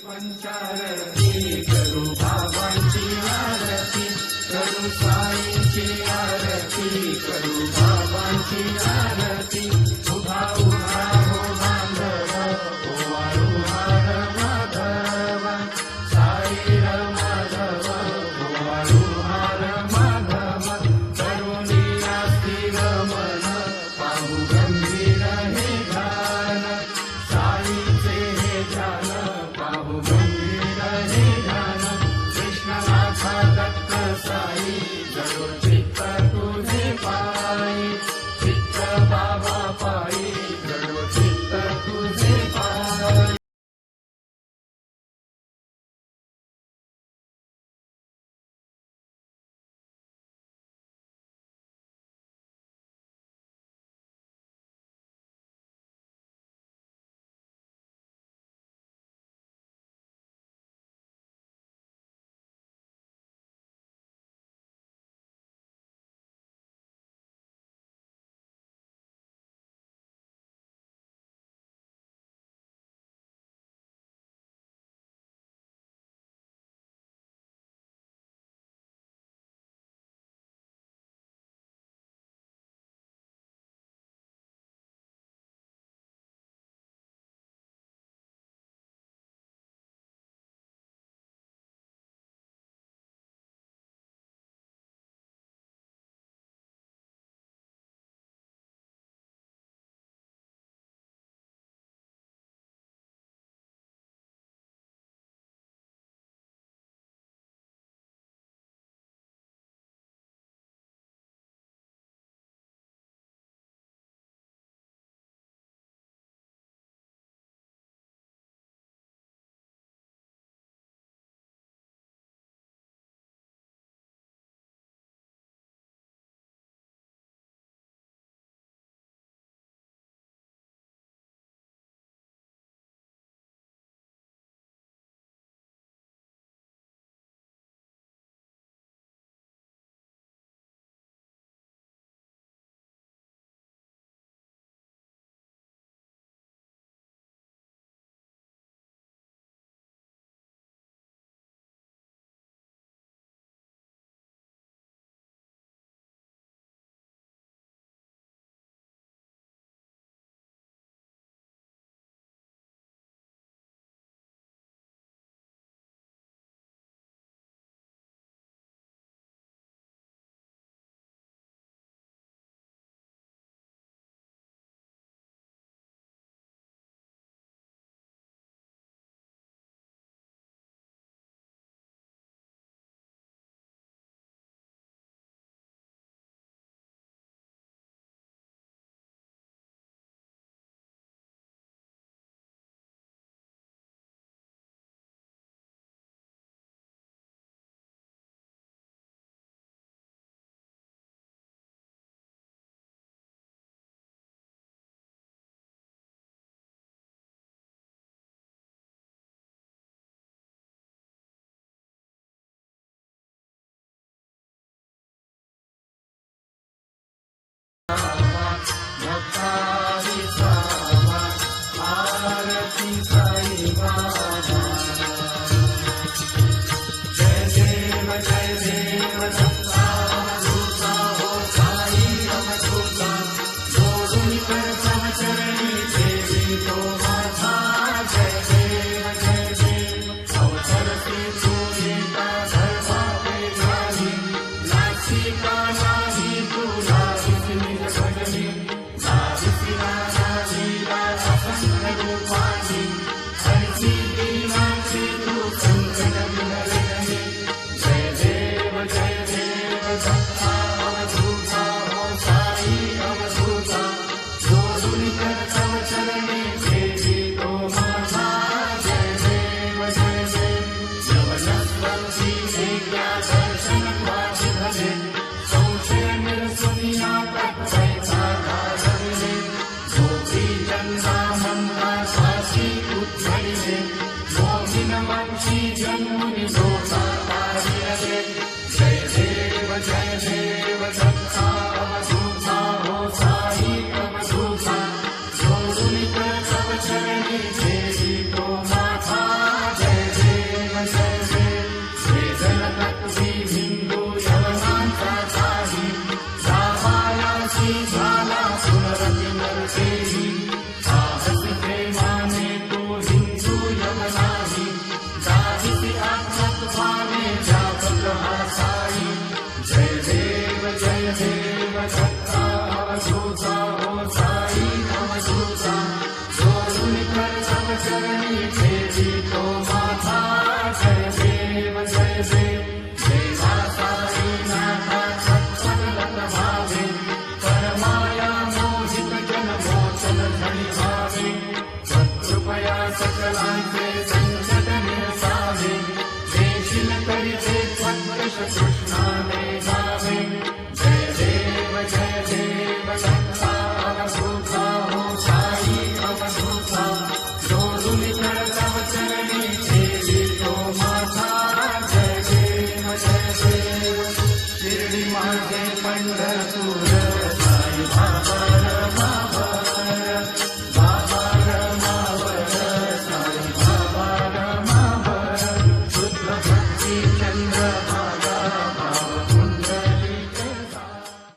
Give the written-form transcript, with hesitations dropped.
पंचारती करू बाबांची आरती करू साईंची आरती करू बाबांची आरती उभा उभा हो बांधव ओवाळू हार माधव साई माधव ओवाळू हार माधव करुणी स्थिर मन पाहू गंभीर हे ध्यान साईचे हे ध्यान पाहू गंभीर हे ध्यान कृष्णनाथा दत्त साई जडो चित्त तुझे पायी चित्त बाबा पायी जडो चित्त तुझे पायी जय कृष्णाने गावे जय देव दत्ता अवधूता हो साई अवधूता जोडून तळतव चरणी ठेवी तो माझा जय देव शिर्डी माझे पंढरपूर